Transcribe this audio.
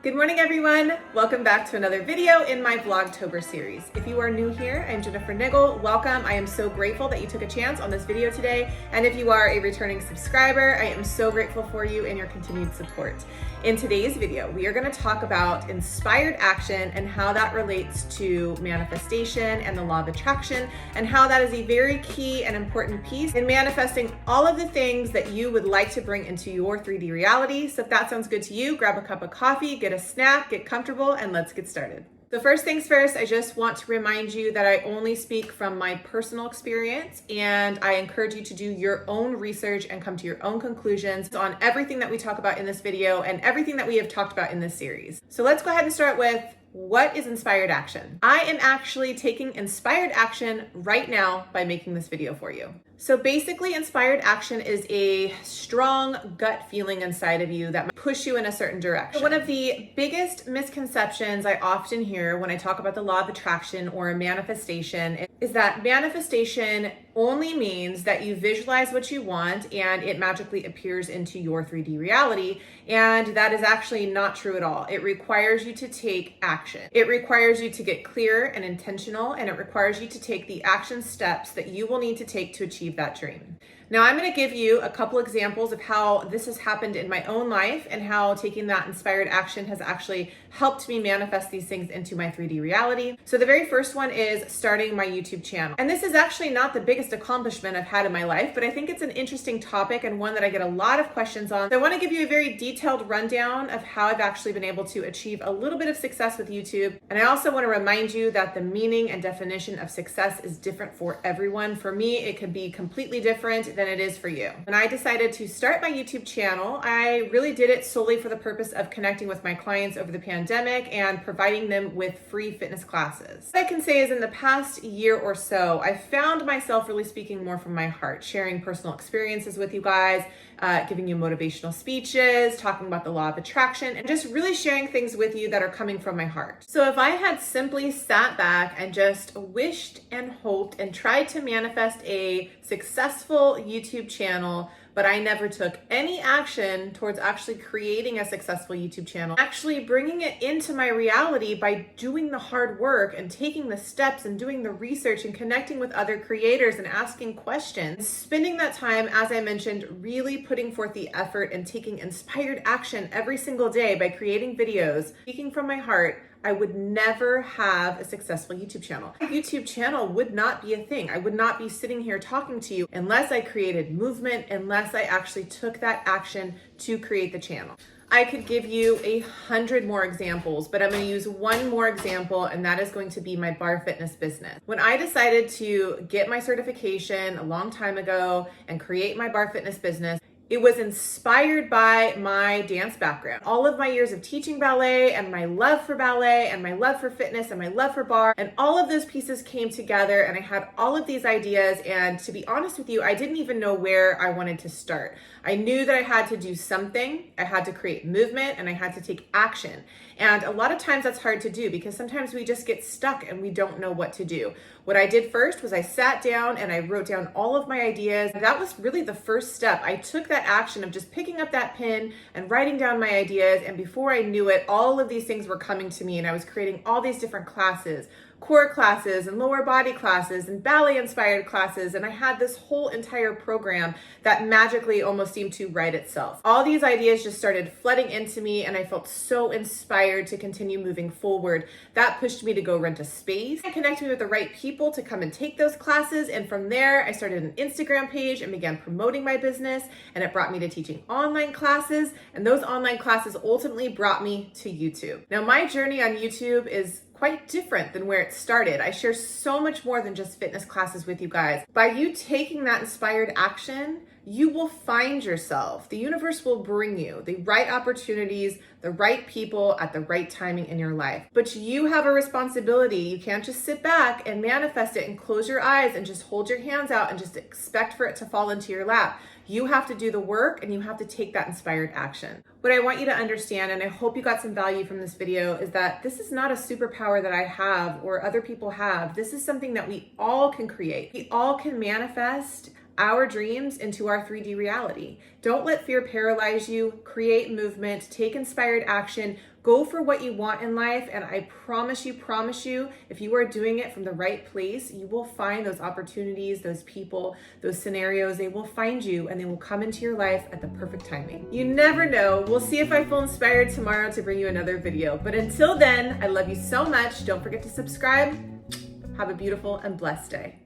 Good morning, everyone. Welcome back to another video in my Vlogtober series. If you are new here, I'm Jennifer Niggle. Welcome. I am so grateful that you took a chance on this video today. And if you are a returning subscriber, I am so grateful for you and your continued support. In today's video, we are going to talk about inspired action and how that relates to manifestation and the law of attraction, and how that is a very key and important piece in manifesting all of the things that you would like to bring into your 3D reality. So if that sounds good to you, grab a cup of coffee, get a snack, get comfortable, and let's get started. So first things first, I just want to remind you that I only speak from my personal experience, and I encourage you to do your own research and come to your own conclusions on everything that we talk about in this video and everything that we have talked about in this series. So let's go ahead and start with, what is inspired action? I am actually taking inspired action right now by making this video for you. So basically, inspired action is a strong gut feeling inside of you that might push you in a certain direction. One of the biggest misconceptions I often hear when I talk about the law of attraction or a manifestation is that manifestation only means that you visualize what you want and it magically appears into your 3D reality. And that is actually not true at all. It requires you to take action. It requires you to get clear and intentional, and it requires you to take the action steps that you will need to take to achieve that dream. Now, I'm going to give you a couple examples of how this has happened in my own life and how taking that inspired action has actually helped me manifest these things into my 3D reality. So the very first one is starting my YouTube channel. And this is actually not the biggest accomplishment I've had in my life, but I think it's an interesting topic and one that I get a lot of questions on. So I want to give you a very detailed rundown of how I've actually been able to achieve a little bit of success with YouTube. And I also want to remind you that the meaning and definition of success is different for everyone. For me, it could be completely different than it is for you. When I decided to start my YouTube channel, I really did it solely for the purpose of connecting with my clients over the pandemic and providing them with free fitness classes. What I can say is, in the past year or so, I found myself really speaking more from my heart, sharing personal experiences with you guys, giving you motivational speeches, talking about the law of attraction, and just really sharing things with you that are coming from my heart. So if I had simply sat back and just wished and hoped and tried to manifest a successful YouTube channel, but I never took any action towards actually creating a successful YouTube channel, actually bringing it into my reality by doing the hard work and taking the steps and doing the research and connecting with other creators and asking questions, spending that time, as I mentioned, really putting forth the effort and taking inspired action every single day by creating videos, speaking from my heart, I would never have a successful YouTube channel. My YouTube channel would not be a thing. I would not be sitting here talking to you unless I created movement, unless I actually took that action to create the channel. I could give you 100 more examples, but I'm going to use one more example, and that is going to be my bar fitness business. When I decided to get my certification a long time ago and create my bar fitness business, it was inspired by my dance background. All of my years of teaching ballet and my love for ballet and my love for fitness and my love for bar, and all of those pieces came together, and I had all of these ideas, and to be honest with you, I didn't even know where I wanted to start. I knew that I had to do something, I had to create movement, and I had to take action. And a lot of times that's hard to do because sometimes we just get stuck and we don't know what to do. What I did first was I sat down and I wrote down all of my ideas. That was really the first step. I took that action of just picking up that pen and writing down my ideas. And before I knew it, all of these things were coming to me, and I was creating all these different classes, core classes and lower body classes and ballet inspired classes. And I had this whole entire program that magically almost seemed to write itself. All these ideas just started flooding into me, and I felt so inspired to continue moving forward. That pushed me to go rent a space and connect me with the right people to come and take those classes. And from there, I started an Instagram page and began promoting my business, and it brought me to teaching online classes. And those online classes ultimately brought me to YouTube. Now, my journey on YouTube is quite different than where it started. I share so much more than just fitness classes with you guys. By you taking that inspired action, you will find yourself. The universe will bring you the right opportunities, the right people at the right timing in your life. But you have a responsibility. You can't just sit back and manifest it and close your eyes and just hold your hands out and just expect for it to fall into your lap. You have to do the work, and you have to take that inspired action. What I want you to understand, and I hope you got some value from this video, is that this is not a superpower that I have or other people have. This is something that we all can create. We all can manifest our dreams into our 3D reality. Don't let fear paralyze you. Create movement, take inspired action, go for what you want in life. And I promise you, if you are doing it from the right place, you will find those opportunities, those people, those scenarios. They will find you and they will come into your life at the perfect timing. You never know. We'll see if I feel inspired tomorrow to bring you another video. But until then, I love you so much. Don't forget to subscribe. Have a beautiful and blessed day.